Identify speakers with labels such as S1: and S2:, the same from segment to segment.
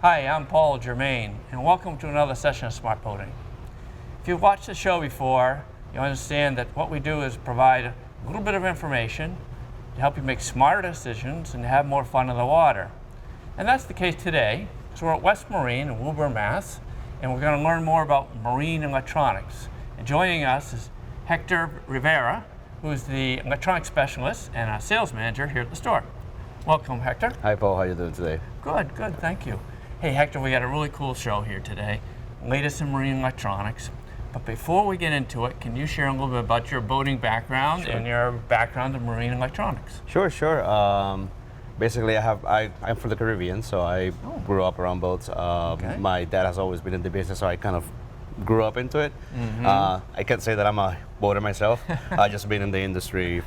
S1: Hi, I'm Paul Germain, and welcome to another session of Smart Boating. If you've watched the show before, you understand that what we do is provide a little bit of information to help you make smarter decisions and have more fun in the water. And that's the case today. So we're at West Marine in Woburn, Mass, and we're going to learn more about marine electronics. And joining us is Hector Rivera, who's the electronics specialist and a sales manager here at the store. Welcome, Hector.
S2: Hi, Paul. How are you doing today?
S1: Good, good. Thank you. Hey, Hector, we got a really cool show here today, latest in marine electronics. But before we get into it, can you share a little bit about your boating background and your background in marine electronics?
S2: Sure. Basically, I'm from the Caribbean, so I grew up around boats. My dad has always been in the business, so I kind of grew up into it. I can't say that I'm a boater myself. I've just been in the industry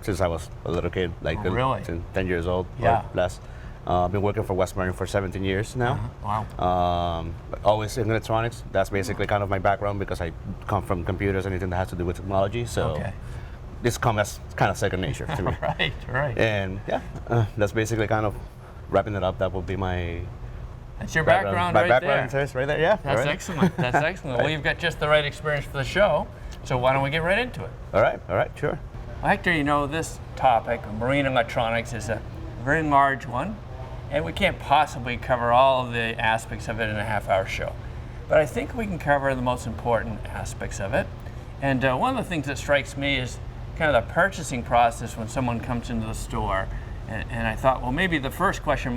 S2: since I was a little kid, like 10 years old or less. I've been working for West Marine for 17 years now.
S1: Wow.
S2: Always in electronics. That's basically kind of my background because I come from computers, anything that has to do with technology. So this comes as kind of second nature to me.
S1: Right.
S2: And that's basically kind of wrapping it up. That would be my
S1: That's your background
S2: my
S1: right
S2: background
S1: there.
S2: right there, yeah.
S1: That's excellent. That's excellent. Well, you've got just the right experience for the show, so why don't we get right into it?
S2: All right, sure.
S1: Well, Hector, you know, this topic, marine electronics, is a very large one, and we can't possibly cover all of the aspects of it in a half-hour show. But I think we can cover the most important aspects of it. And one of the things that strikes me is kind of the purchasing process when someone comes into the store. And I thought, well, maybe the first topic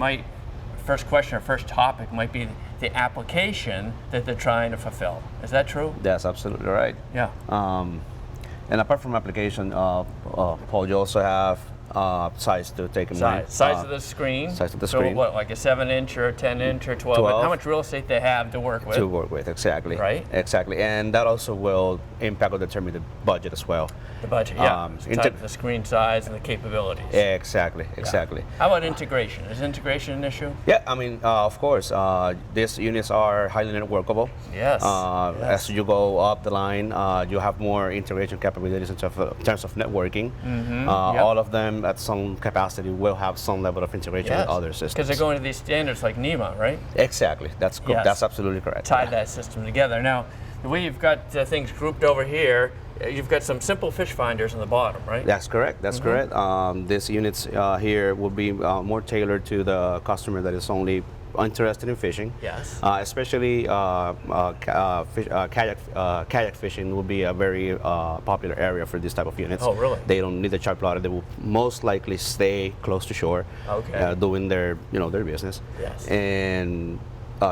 S1: might be the application that they're trying to fulfill. Is that true?
S2: That's absolutely right.
S1: Yeah.
S2: And apart from application, Paul, you also have size to take in mind.
S1: Size of the screen.
S2: Size of the screen.
S1: So what, like a 7-inch or a 10-inch or 12? How much real estate they have to work with?
S2: To work with, exactly.
S1: Right.
S2: Exactly, and that also will impact or determine the budget as well.
S1: The budget, the screen size and the capabilities.
S2: Exactly.
S1: How about integration? Is integration an issue?
S2: Yeah, I mean, of course, these units are highly networkable.
S1: Yes.
S2: As you go up the line, you have more integration capabilities in terms of networking. All of them at some capacity will have some level of integration with other systems.
S1: Because they're going to these standards like NEMA, right?
S2: Exactly. That's absolutely correct.
S1: Tie that system together. Now, the way you've got things grouped over here, you've got some simple fish finders on the bottom, right?
S2: That's correct. Correct. These units here will be more tailored to the customer that is only interested in fishing.
S1: Yes.
S2: Especially kayak fishing will be a very popular area for this type of units.
S1: Oh, really?
S2: They don't need a chart plotter. They will most likely stay close to shore, doing their business.
S1: Yes.
S2: And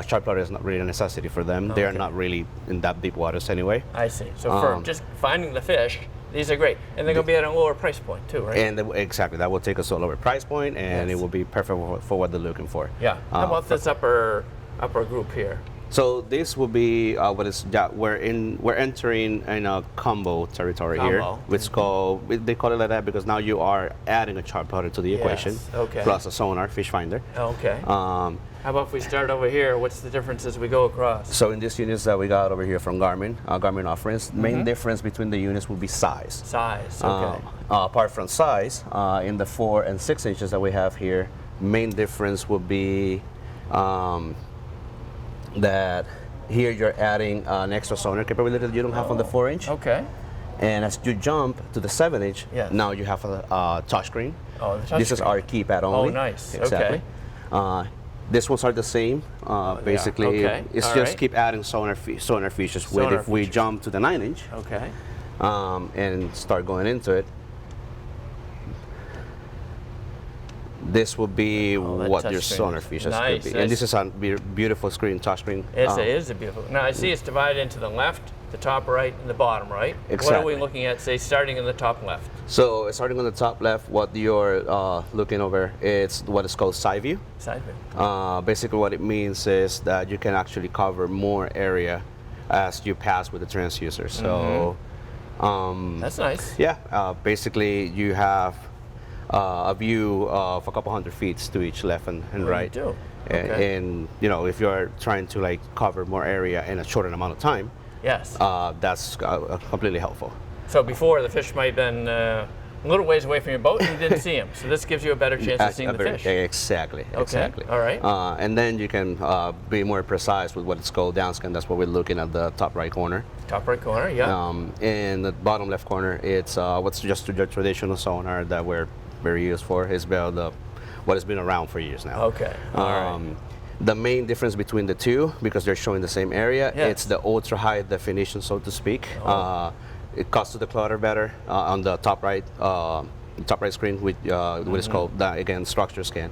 S2: chart plotter is not really a necessity for them. They are not really in that deep waters anyway.
S1: I see. So for just finding the fish, these are great, and they're going to be at a lower price point too, right?
S2: And exactly, that will take us to a lower price point, and it will be perfect for what they're looking for.
S1: Yeah. How about this upper group here?
S2: So this will be we're entering in a combo territory here, which they call it like that because now you are adding a chart plotter to the equation, plus a sonar fish finder.
S1: Okay. How about if we start over here? What's the difference as we go across?
S2: So in these units that we got over here from Garmin, Garmin offerings, main difference between the units will be size.
S1: Size, okay.
S2: Apart from size, in the 4 and 6 inches that we have here, main difference will be that here you're adding an extra sonar capability that you don't have on the 4-inch.
S1: Okay.
S2: And as you jump to the 7-inch, now you have a touchscreen.
S1: Oh, the touchscreen.
S2: This is our keypad only.
S1: Oh, nice.
S2: Exactly.
S1: Okay.
S2: This ones are the same. Basically, it's just keep adding sonar features. If we jump to the 9-inch, and start going into it, this will be what your sonar features could be. And this is a beautiful screen, touchscreen.
S1: It is a beautiful. Now I see it's divided into the left, the top right, and the bottom right.
S2: Exactly.
S1: What are we looking at, say, starting in the top left?
S2: So starting on the top left, what you're looking over, it's what is called side view.
S1: Side view.
S2: Basically what it means is that you can actually cover more area as you pass with the transducer. So
S1: that's nice.
S2: Yeah, basically you have a view of a couple hundred feet to each left and right.
S1: You do.
S2: And if you're trying to cover more area in a shorter amount of time, that's completely helpful.
S1: So before, the fish might have been a little ways away from your boat and you didn't see him. So this gives you a better chance of seeing the fish.
S2: Exactly.
S1: Okay.
S2: Exactly.
S1: All right.
S2: And then you can be more precise with what's called downscan. That's what we're looking at the top right corner.
S1: Top right corner, yeah.
S2: In the bottom left corner, it's what's just the traditional sonar that we're very used for. It's about what has been around for years now.
S1: Okay. All right.
S2: The main difference between the two, because they're showing the same area,
S1: Yes.
S2: it's the ultra high definition, so to speak. It cuts to the clutter better on the top right screen with what is called that again structure scan.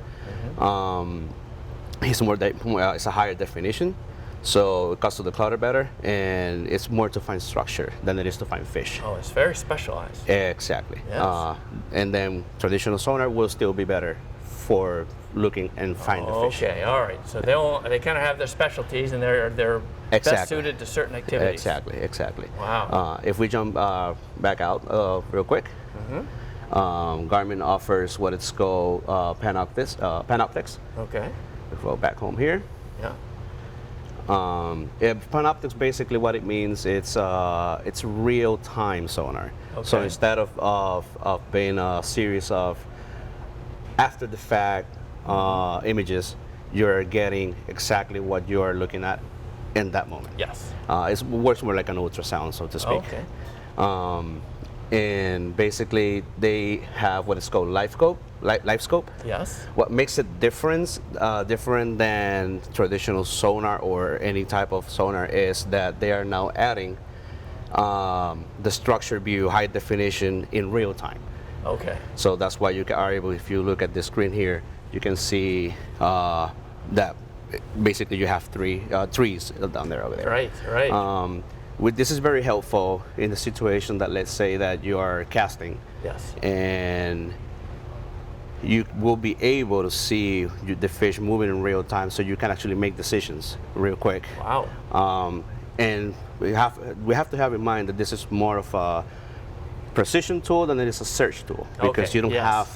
S2: It's a higher definition, so it cuts to the clutter better, and it's more to find structure than it is to find fish.
S1: Oh, it's very specialized.
S2: Exactly.
S1: Yes.
S2: And then traditional sonar will still be better for looking and find the fish.
S1: Okay, all right. So they kind of have their specialties, and they're best suited to certain activities.
S2: Exactly.
S1: Wow.
S2: If we jump back out real quick, Garmin offers what it's called panoptics.
S1: Okay.
S2: If we go back home here.
S1: Yeah.
S2: Panoptics, basically what it means, it's real-time sonar.
S1: Okay.
S2: So instead of being a series of after the fact images, you're getting exactly what you are looking at in that moment.
S1: Yes.
S2: It works more like an ultrasound, so to speak.
S1: Okay.
S2: And basically, they have what is called live scope.
S1: Yes.
S2: What makes it different than traditional sonar or any type of sonar is that they are now adding the structure view, high definition in real time.
S1: Okay.
S2: So that's why you are able, if you look at the screen here, you can see that basically you have trees down there over there.
S1: Right. Right.
S2: This is very helpful in the situation that, let's say that you are casting.
S1: Yes.
S2: And you will be able to see the fish moving in real time, so you can actually make decisions real quick.
S1: Wow.
S2: And we have to have in mind that this is more of a precision tool than it is a search tool, because
S1: Okay.
S2: you don't have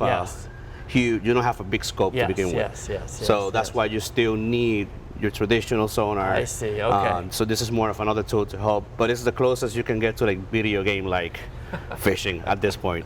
S2: you don't have a big scope to begin with.
S1: Yes.
S2: So that's why you still need your traditional sonar.
S1: I see. Okay.
S2: So this is more of another tool to help, but it's the closest you can get to like video game like fishing at this point.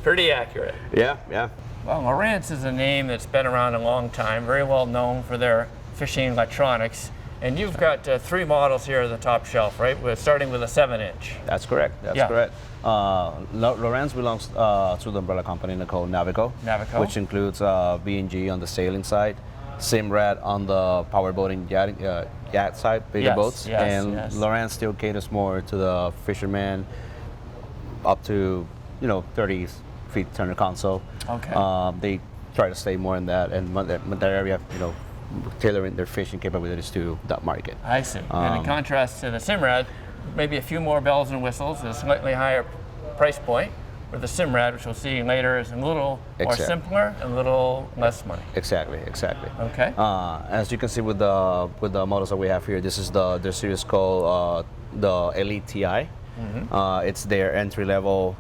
S1: Pretty accurate.
S2: Yeah.
S1: Well, Lorent is a name that's been around a long time, very well known for their fishing electronics. And you've got 3 models here at the top shelf, right? Starting with a 7-inch.
S2: That's correct. That's correct. Lorent belongs to the umbrella company called Navico, which includes B&G on the sailing side, Simrad on the power boating yacht side, bigger boats, and Lorent still caters more to the fisherman up to 30 feet center console.
S1: Okay.
S2: They try to stay more in that, and that area, tailoring their fishing capabilities to that market.
S1: I see. And in contrast to the Simrad, maybe a few more bells and whistles, a slightly higher price point. Where the Simrad, which we'll see later, is a little more simpler and a little less money.
S2: Exactly.
S1: Okay.
S2: As you can see with the models that we have here, this is the series called the Elite TI. It's their entry-level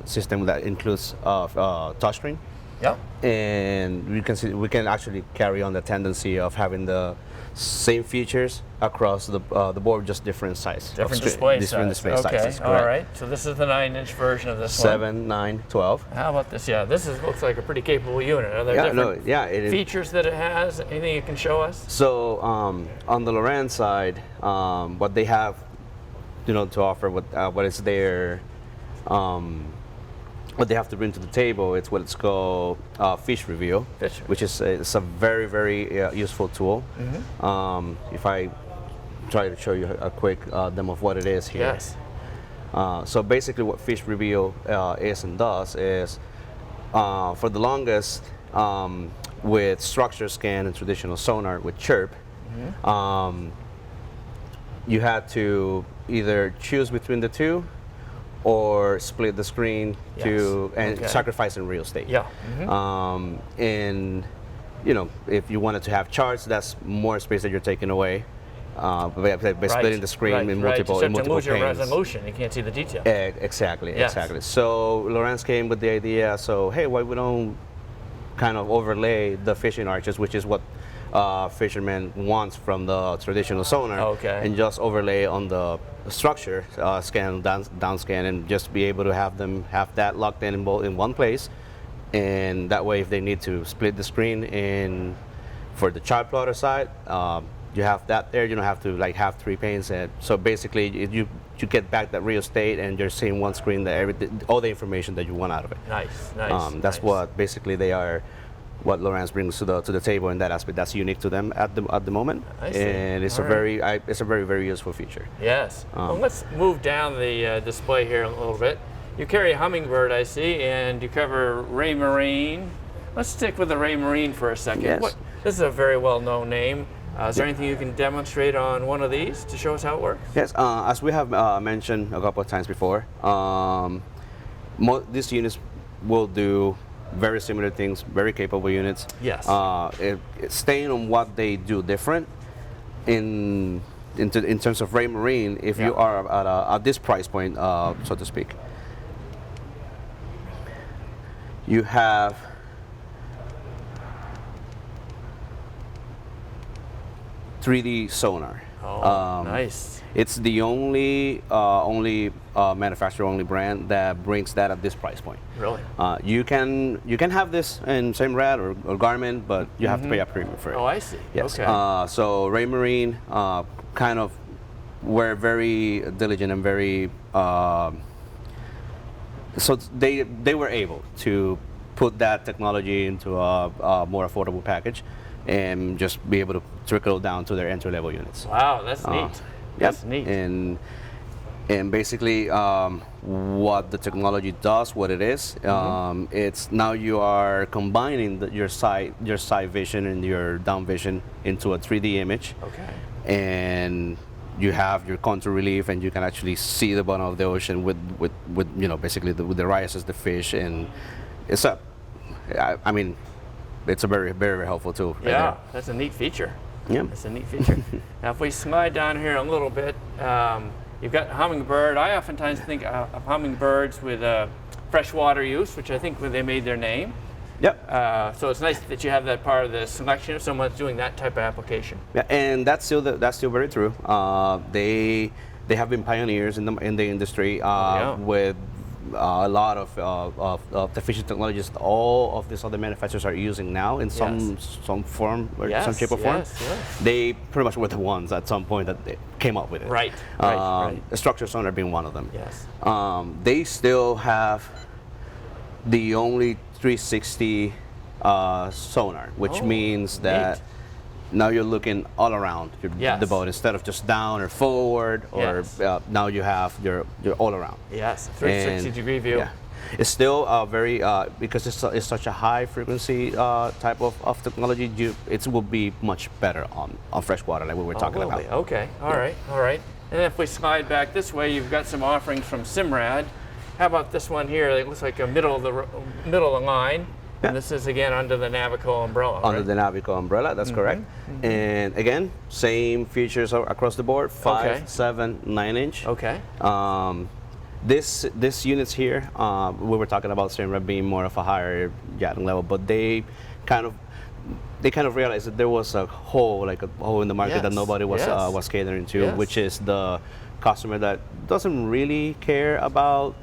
S2: system that includes touchscreen.
S1: Yep.
S2: And we can actually carry on the tendency of having the same features across the board, just different size.
S1: Different display sizes.
S2: Okay,
S1: all right. So this is the 9-inch version of this
S2: 7, 9, 12.
S1: How about this? Yeah, this looks like a pretty capable unit. Are there different features that it has? Anything you can show us?
S2: So on the Lorent side, what they have, to offer, what is their what they have to bring to the table, it's what it's called fish reveal, which is it's a very, very useful tool. If I try to show you a quick demo of what it is here.
S1: Yes.
S2: So basically what fish reveal is and does is, for the longest, with structure scan and traditional sonar with chirp, you had to either choose between the two or split the screen and sacrifice in real estate.
S1: Yeah.
S2: And if you wanted to have charts, that's more space that you're taking away by splitting the screen in multiple
S1: panes. You lose your resolution. You can't see the detail.
S2: Exactly. So Lorent came with the idea. So hey, why we don't kind of overlay the fishing arches, which is what fishermen wants from the traditional sonar, and just overlay on the structure, scan, down scan, and just be able to have them have that locked in one place. And that way, if they need to split the screen in for the child plotter side, you have that there. You don't have to like have 3 panes. And so basically, you get back that real estate, and you're seeing one screen that all the information that you want out of it.
S1: Nice.
S2: That's
S1: nice.
S2: what basically they are. What Lorent brings to the table in that aspect, that's unique to them at the moment,
S1: I see.
S2: And it's it's a very useful feature.
S1: Yes. Well, let's move down the display here a little bit. You carry a Hummingbird, I see, and you cover Raymarine. Let's stick with the Raymarine for a second.
S2: Yes.
S1: This is a very well-known name. Is there anything you can demonstrate on one of these to show us how it works?
S2: Yes. As we have mentioned a couple of times before, these units will do very similar things, very capable units.
S1: Yes.
S2: Staying on what they do different in terms of Raymarine, if you are at this price point, so to speak, you have .3D sonar.
S1: Oh, nice.
S2: It's the only manufacturer, only brand that brings that at this price point.
S1: Really?
S2: You can have this in Simrad or Garmin, but you have to pay a premium for it.
S1: Oh, I see.
S2: Yes.
S1: Okay.
S2: So Raymarine kind of were very diligent and very so they were able to put that technology into a more affordable package and just be able to trickle down to their entry-level units.
S1: Wow, that's neat. That's neat.
S2: And basically, what the technology does, what it is, it's now you are combining your side vision and your down vision into a 3D image.
S1: Okay.
S2: And you have your contour relief, and you can actually see the bottom of the ocean with basically with the rices, the fish, and it's I mean, it's a very helpful tool. Right
S1: Yeah,
S2: there.
S1: that's a neat feature.
S2: Yeah.
S1: That's a neat feature. Now, if we slide down here a little bit, you've got Hummingbird. I oftentimes think of Hummingbirds with freshwater use, which I think when they made their name.
S2: Yep.
S1: So it's nice that you have that part of the selection if someone's doing that type of application.
S2: Yeah, and that's still very true. They have been pioneers in the industry with a lot of the fishing technologies all of these other manufacturers are using now in some form or some shape or form.
S1: Yes.
S2: They pretty much were the ones at some point that they came up with it.
S1: Right.
S2: The structure sonar being one of them.
S1: Yes.
S2: They still have the only 360 sonar, which means that now you're looking all around the boat instead of just down or forward, or now you have your all around.
S1: Yes, 360-degree view.
S2: Yeah. It's still very because it's such a high frequency type of technology. It will be much better on freshwater, like we were talking about.
S1: Okay. All right. And if we slide back this way, you've got some offerings from Simrad. How about this one here? It looks like a middle of the line.
S2: Yeah.
S1: And this is again under the Navico umbrella.
S2: Under the Navico umbrella, that's correct. And again, same features across the board: 5, 7, 9 inch.
S1: Okay.
S2: This units here, we were talking about Simrad being more of a higher yachting level, but they kind of realized that there was a hole in the market that nobody was catering to, which is the customer that doesn't really care about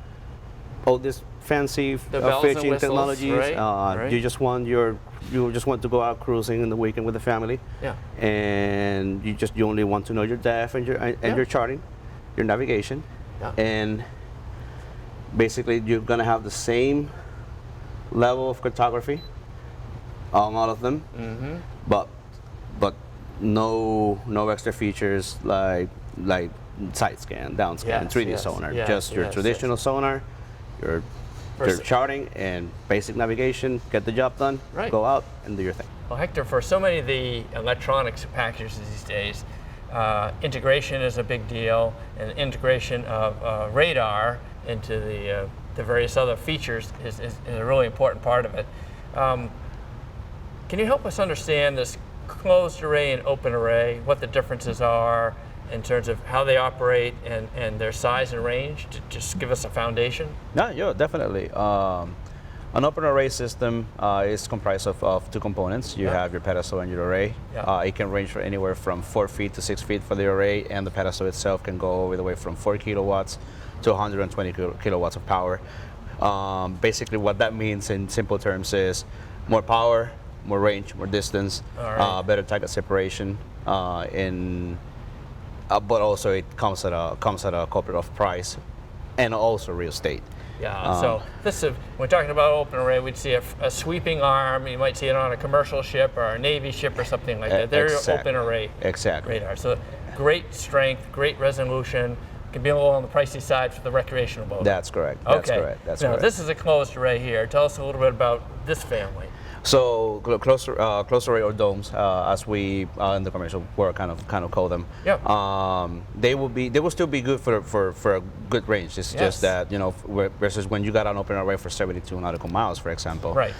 S2: all this fancy fishing technologies.
S1: Right.
S2: You just want to go out cruising in the weekend with the family.
S1: Yeah.
S2: And you only want to know your depth and your charting, your navigation.
S1: Yeah.
S2: And basically you're gonna have the same level of cartography on all of them. But no extra features like side scan, down scan, 3D sonar. Just your traditional sonar, your charting and basic navigation, get the job done, go out and do your thing.
S1: Well, Hector, for so many of the electronics packages these days, integration is a big deal, and integration of radar into the various other features is a really important part of it. Can you help us understand this closed array and open array, what the differences are in terms of how they operate and their size and range, to just give us a foundation?
S2: Yeah, definitely. An open array system is comprised of two components. You have your pedestal and your array. It can range from anywhere from 4 feet to 6 feet for the array, and the pedestal itself can go all the way from 4 kilowatts to 120 kilowatts of power. Basically, what that means in simple terms is more power, more range, more distance, better target separation, but also it comes at a cooperative price, and also real estate.
S1: Yeah, so this is, when we're talking about open array, we'd see a sweeping arm. You might see it on a commercial ship or a Navy ship or something like that. They're open array radar. So great strength, great resolution. Can be a little on the pricey side for the recreational boat.
S2: That's correct. That's correct. That's correct.
S1: This is a closed array here. Tell us a little bit about this family.
S2: So closed array or domes, as we in the commercial world kind of call them. They will still be good for a good range. It's just that, versus when you got an open array for 72 nautical miles, for example. Right.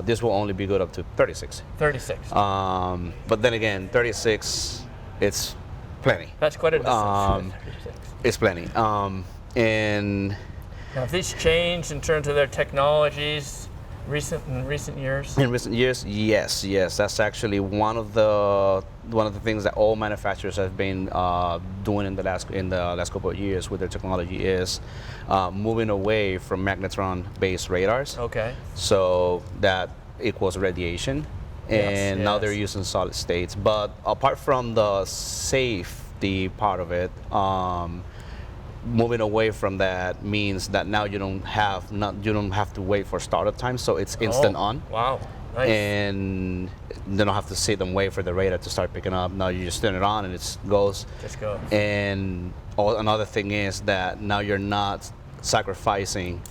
S2: This will only be good up to 36.
S1: 36.
S2: But then again, 36, it's plenty.
S1: That's quite a distance. 36.
S2: It's plenty. And
S1: now, have these changed in terms of their technologies? In recent years? In recent years,
S2: yes. That's actually one of the things that all manufacturers have been doing in the last couple of years with their technology is moving away from magnetron-based radars.
S1: Okay.
S2: So that equals radiation, and now they're using solid states. But apart from the safety part of it, moving away from that means that now you don't have to wait for startup time, so it's instant on.
S1: Wow, nice.
S2: And you don't have to sit and wait for the radar to start picking up. Now you just turn it on and it goes.
S1: Just goes.
S2: And another thing is that now you're not sacrificing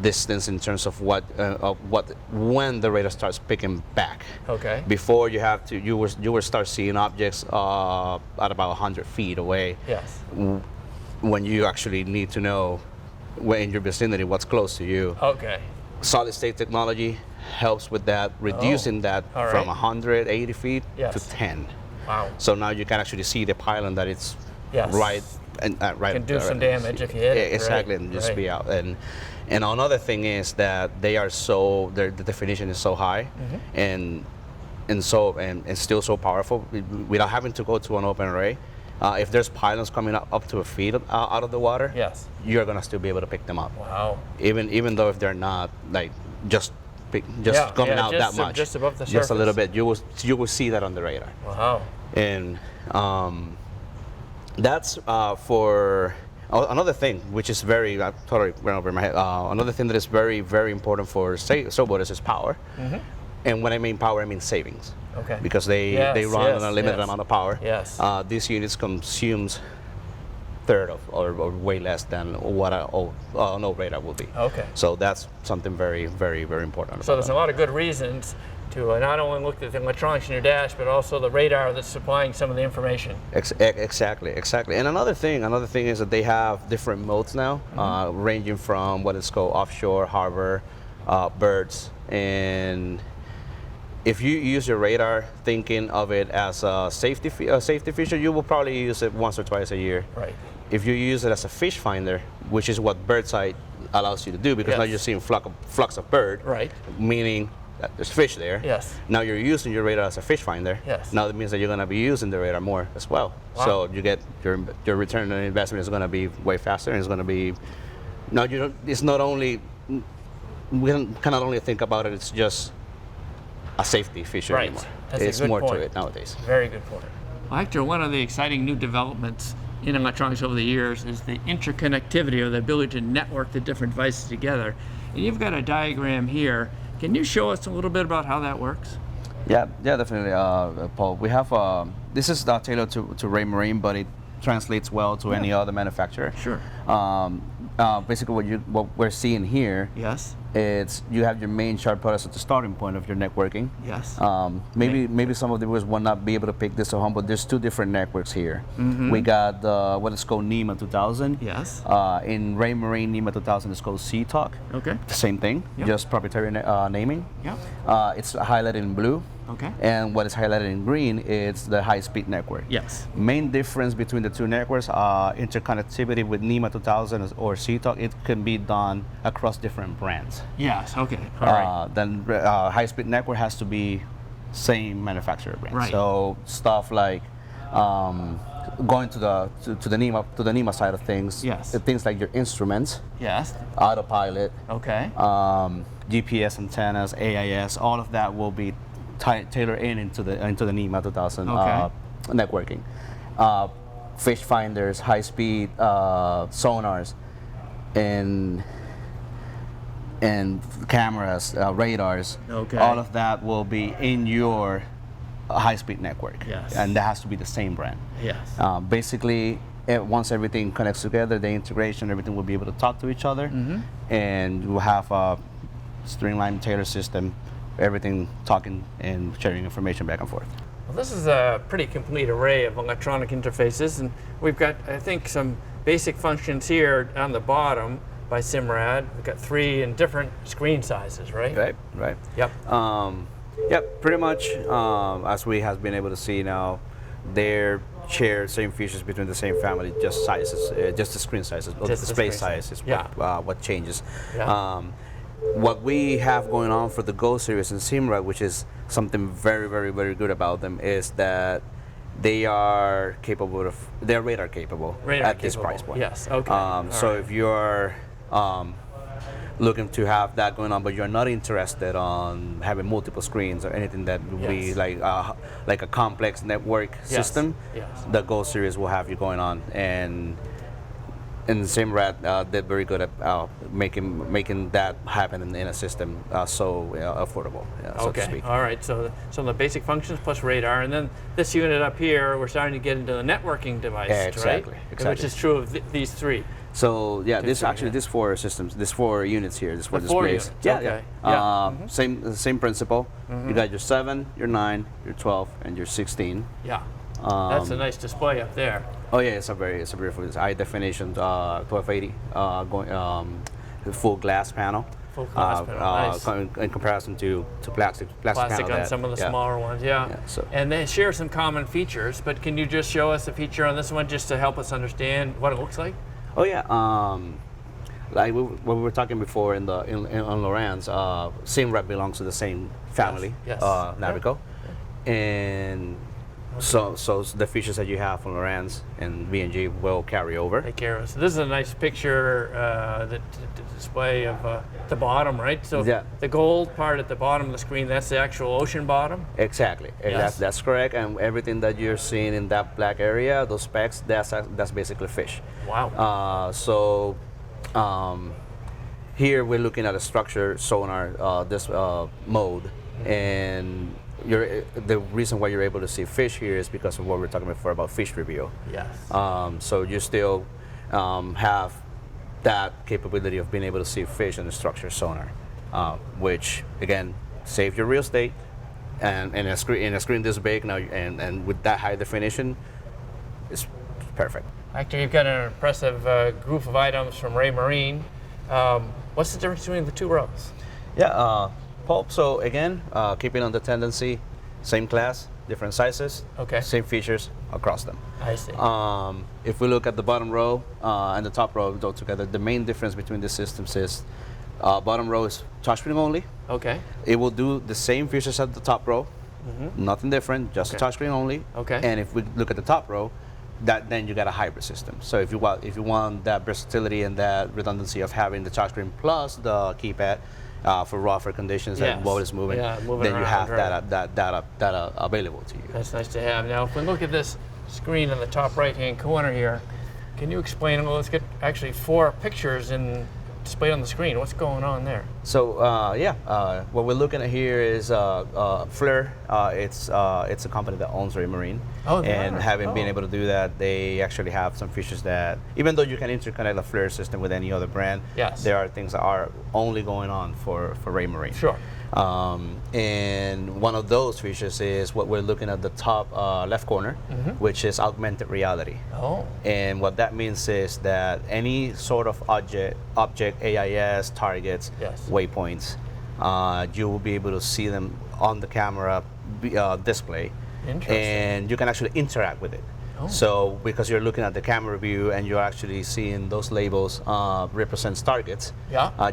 S2: distance in terms of when the radar starts picking back.
S1: Okay.
S2: Before you will start seeing objects at about 100 feet away.
S1: Yes.
S2: When you actually need to know in your vicinity what's close to you.
S1: Okay.
S2: Solid state technology helps with that, reducing that from 180 feet to 10.
S1: Wow.
S2: So now you can actually see the pylon that it's right
S1: can do some damage if you hit it.
S2: Exactly, and just be out. And another thing is that the definition is so high, and still so powerful without having to go to an open array. If there's pylons coming up to a feet out of the water, you're gonna still be able to pick them up.
S1: Wow.
S2: Even though if they're not like just coming out that much,
S1: just above the surface,
S2: just a little bit, you will see that on the radar.
S1: Wow.
S2: And that's for another thing, which is very totally went over my head. Another thing that is very, very important for sailboaters is power. And when I mean power, I mean savings.
S1: Okay.
S2: Because they run on a limited amount of power.
S1: Yes.
S2: These units consumes third of or way less than what an old radar will be.
S1: Okay.
S2: So that's something very, very, very important.
S1: So there's a lot of good reasons to not only look at the electronics in your dash, but also the radar that's supplying some of the information.
S2: Exactly. And another thing is that they have different modes now, ranging from what is called offshore, harbor, birds, and if you use your radar thinking of it as a safety feature, you will probably use it once or twice a year.
S1: Right.
S2: If you use it as a fish finder, which is what birdsight allows you to do, because now you're seeing flocks of bird, meaning that there's fish there.
S1: Yes.
S2: Now you're using your radar as a fish finder.
S1: Yes.
S2: Now that means that you're going to be using the radar more as well.
S1: Wow.
S2: So you get your return on investment is going to be way faster, and it's going to be. Now it's not only we cannot only think about it. It's just a safety feature anymore. It's more to it nowadays.
S1: Very good point. Well, Hector, one of the exciting new developments in electronics over the years is the interconnectivity, or the ability to network the different devices together. And you've got a diagram here. Can you show us a little bit about how that works?
S2: Yeah, definitely, Paul. We have this is tailored to Raymarine, but it translates well to any other manufacturer.
S1: Sure.
S2: Basically, what we're seeing here.
S1: Yes.
S2: It's you have your main chart put at the starting point of your networking.
S1: Yes.
S2: Maybe some of the viewers will not be able to pick this up, but there's two different networks here. We got what is called NEMA 2000.
S1: Yes.
S2: In Raymarine, NEMA 2000 is called C-Talk.
S1: Okay.
S2: The same thing, just proprietary naming.
S1: Yeah.
S2: It's highlighted in blue.
S1: Okay.
S2: And what is highlighted in green is the high-speed network.
S1: Yes.
S2: Main difference between the two networks are interconnectivity with NEMA 2000 or CTOC. It can be done across different brands.
S1: Yes. Okay. All right.
S2: Then high-speed network has to be same manufacturer brand.
S1: Right.
S2: So stuff like going to the NEMA side of things.
S1: Yes.
S2: Things like your instruments,
S1: Yes.
S2: autopilot,
S1: Okay.
S2: GPS antennas, AIS, all of that will be tailored into the NEMA 2000
S1: Okay.
S2: networking. Fish finders, high speed sonars, and cameras, radars.
S1: Okay.
S2: All of that will be in your high speed network.
S1: Yes.
S2: And that has to be the same brand.
S1: Yes.
S2: Basically, once everything connects together, the integration, everything will be able to talk to each other, and we'll have a streamlined tailored system, everything talking and sharing information back and forth.
S1: Well, this is a pretty complete array of electronic interfaces, and we've got, I think, some basic functions here on the bottom by Simrad. We've got 3 in different screen sizes, right?
S2: Right.
S1: Yep.
S2: Yep, pretty much, as we have been able to see now, they're share same features between the same family, just sizes, just the screen sizes, or the display size is what changes.
S1: Yeah.
S2: What we have going on for the Go series and Simrad, which is something very, very, very good about them, is that they are capable of, they're radar capable at this price point.
S1: Yes, okay.
S2: So if you're looking to have that going on, but you're not interested on having multiple screens or anything that would be like a complex network system, the Go series will have you going on. And Simrad did very good at making that happen in a system so affordable, so to speak.
S1: All right. So the basic functions plus radar, and then this unit up here, we're starting to get into the networking device,
S2: Exactly.
S1: Which is true of these 3.
S2: So these 4 systems, these 4 units here, these 4 displays. Same principle. You got your 7, your 9, your 12, and your 16.
S1: Yeah. That's a nice display up there.
S2: Oh yeah, it's a beautiful high definition 1280 full glass panel.
S1: Full glass panel, nice.
S2: In comparison to plastic
S1: Plastic
S2: panel
S1: on some of the smaller ones,
S2: so.
S1: And they share some common features, but can you just show us a feature on this one just to help us understand what it looks like?
S2: Oh yeah, like what we were talking before on Lorent's, Simrad belongs to the same family, Navico, and so the features that you have from Lorent's and B&G will carry over.
S1: They carry over. So this is a nice picture, the display of the bottom, right? So the gold part at the bottom of the screen, that's the actual ocean bottom?
S2: Exactly.
S1: Yes.
S2: That's correct. And everything that you're seeing in that black area, those specs, that's basically fish.
S1: Wow.
S2: Here we're looking at a structure sonar this mode, and the reason why you're able to see fish here is because of what we were talking before about fish reveal.
S1: Yes.
S2: So you still have that capability of being able to see fish in the structure sonar, which again save your real estate, and in a screen this big now, and with that high definition, it's perfect.
S1: Hector, you've got an impressive group of items from Raymarine. What's the difference between the 2 rows?
S2: Yeah, pulp. So again, keeping on the tendency, same class, different sizes, same features across them.
S1: I see.
S2: If we look at the bottom row and the top row go together, the main difference between the systems is bottom row is touchscreen only.
S1: Okay.
S2: It will do the same features at the top row, nothing different, just a touchscreen only.
S1: Okay.
S2: And if we look at the top row, then you got a hybrid system. So if you want that versatility and that redundancy of having the touchscreen plus the keypad for rougher conditions and what is moving, then you have that available to you.
S1: That's nice to have. Now, if we look at this screen in the top right-hand corner here, can you explain? Well, let's get actually 4 pictures displayed on the screen. What's going on there?
S2: So what we're looking at here is Fleur. It's a company that owns Raymarine. Been able to do that, they actually have some features that, even though you can interconnect the Fleur system with any other brand, there are things that are only going on for Raymarine.
S1: Sure.
S2: And one of those features is what we're looking at the top left corner, which is augmented reality.
S1: Oh.
S2: And what that means is that any sort of object, AIS, targets, waypoints, you will be able to see them on the camera display.
S1: Interesting.
S2: And you can actually interact with it.
S1: Oh.
S2: So because you're looking at the camera view and you're actually seeing those labels represents targets,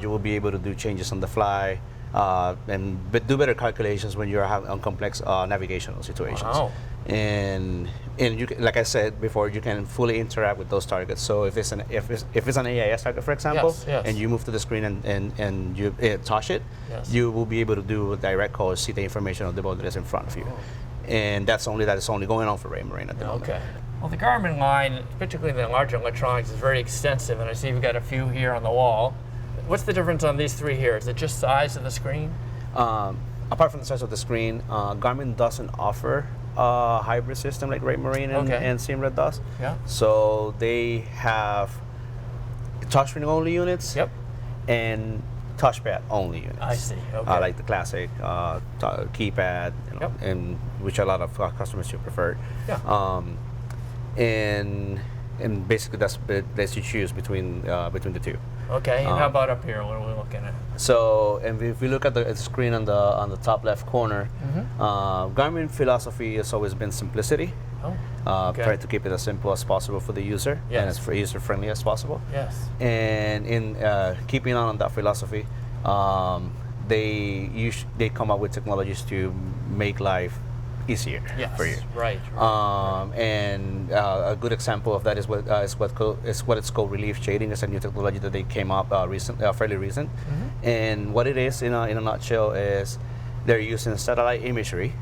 S2: you will be able to do changes on the fly and do better calculations when you're on complex navigational situations.
S1: Wow.
S2: And you can, like I said before, you can fully interact with those targets. So if it's an AIS target, for example, and you move to the screen and you touch it, you will be able to do a direct call, see the information of the boat that is in front of you. And that is only going on for Raymarine at the moment.
S1: Okay. Well, the Garmin line, particularly the larger electronics, is very extensive, and I see we've got a few here on the wall. What's the difference on these three here? Is it just size of the screen?
S2: Apart from the size of the screen, Garmin doesn't offer a hybrid system like Raymarine and Simrad does.
S1: Yeah.
S2: So they have touchscreen only units.
S1: Yep.
S2: And touchpad only units.
S1: I see. Okay.
S2: Like the classic keypad, and which a lot of customers should prefer.
S1: Yeah.
S2: And basically that's you choose between the two.
S1: Okay. And how about up here? What are we looking at?
S2: So, and if we look at the screen on the top left corner, Garmin philosophy has always been simplicity.
S1: Oh.
S2: Try to keep it as simple as possible for the user and as user friendly as possible.
S1: Yes.
S2: And in keeping on that philosophy, they come up with technologies to make life easier for you.
S1: Right.
S2: And a good example of that is what it's called relief shading. It's a new technology that they came up fairly recent. And what it is in a nutshell is they're using satellite imagery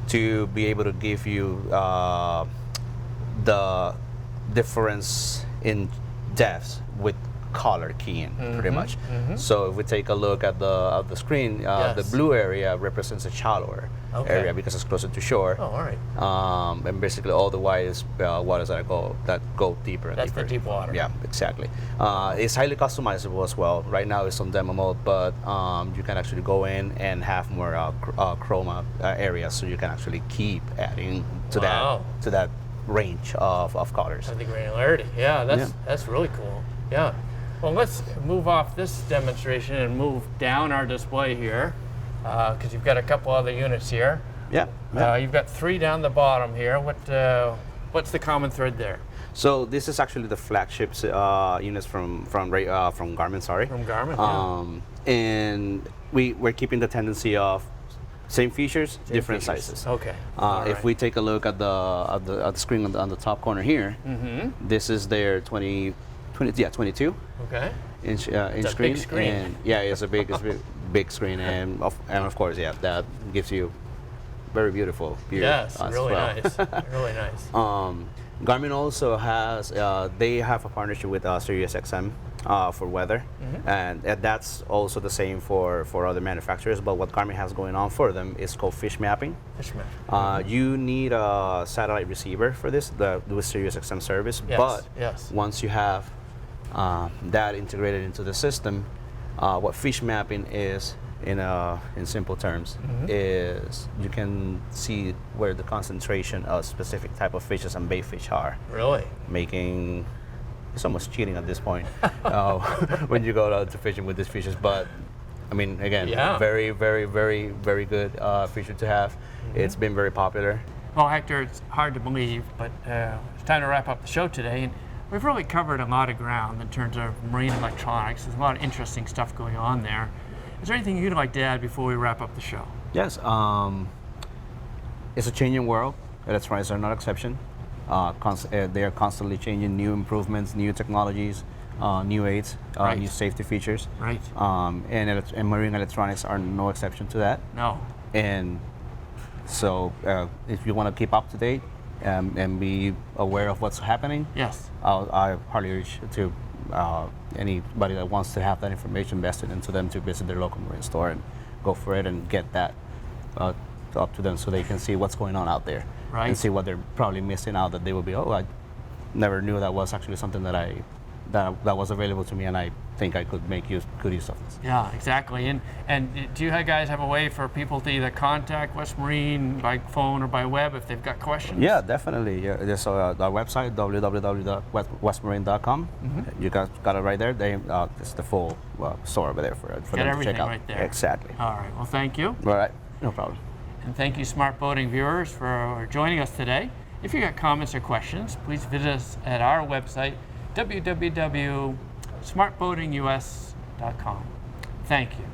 S2: to be able to give you the difference in depths with color keying, pretty much. So if we take a look at the screen, the blue area represents a shallower area because it's closer to shore.
S1: Oh, all right.
S2: And basically all the waters that go deeper and
S1: That's
S2: deeper.
S1: the deep water.
S2: Yeah, exactly. It's highly customizable as well. Right now it's on demo mode, but you can actually go in and have more chroma areas, so you can actually keep adding to that range of colors.
S1: I think granularity. Yeah, that's really cool. Yeah. Well, let's move off this demonstration and move down our display here, because you've got a couple other units here.
S2: Yeah.
S1: You've got three down the bottom here. What's the common thread there?
S2: So this is actually the flagship units from Garmin. Sorry.
S1: From Garmin.
S2: And we're keeping the tendency of same features, different sizes.
S1: Okay.
S2: If we take a look at the screen on the top corner here, this is their 22 inch screen.
S1: Big screen.
S2: And it's a big screen, and of course, that gives you very beautiful view.
S1: Yes,
S2: as
S1: really
S2: well.
S1: nice. Really nice.
S2: Garmin also has they have a partnership with SiriusXM for weather, and that's also the same for other manufacturers. But what Garmin has going on for them is called fish mapping.
S1: Fish mapping.
S2: You need a satellite receiver for this, with SiriusXM service. But once you have that integrated into the system, what fish mapping is, in simple terms, is you can see where the concentration of specific type of fishes and bait fish are.
S1: Really?
S2: Making it's almost cheating at this point when you go out to fishing with these fishes. But I mean, again, very, very, very, very good feature to have. It's been very popular.
S1: Well, Hector, it's hard to believe, but it's time to wrap up the show today. And we've really covered a lot of ground in terms of marine electronics. There's a lot of interesting stuff going on there. Is there anything you'd like to add before we wrap up the show?
S2: Yes. It's a changing world. Electronics are not exception. They are constantly changing, new improvements, new technologies, new aids, new safety features.
S1: Right.
S2: And marine electronics are no exception to that.
S1: No.
S2: And so if you want to keep up to date and be aware of what's happening, I highly urge to anybody that wants to have that information vested into them to visit their local marine store and go for it and get that up to them so they can see what's going on out there.
S1: Right.
S2: And see what they're probably missing out, that they will be, I never knew that was actually something that that was available to me, and I think I could make good use of this.
S1: Yeah, exactly. And do you guys have a way for people to either contact West Marine by phone or by web if they've got questions?
S2: Yeah, definitely. Yeah, there's our website, www.westmarine.com. You guys got it right there. It's the full store over there for them to check out.
S1: Right there.
S2: Exactly.
S1: All right. Well, thank you.
S2: All right. No problem.
S1: And thank you, Smart Boating viewers, for joining us today. If you got comments or questions, please visit us at our website, www.smartboatingus.com. Thank you.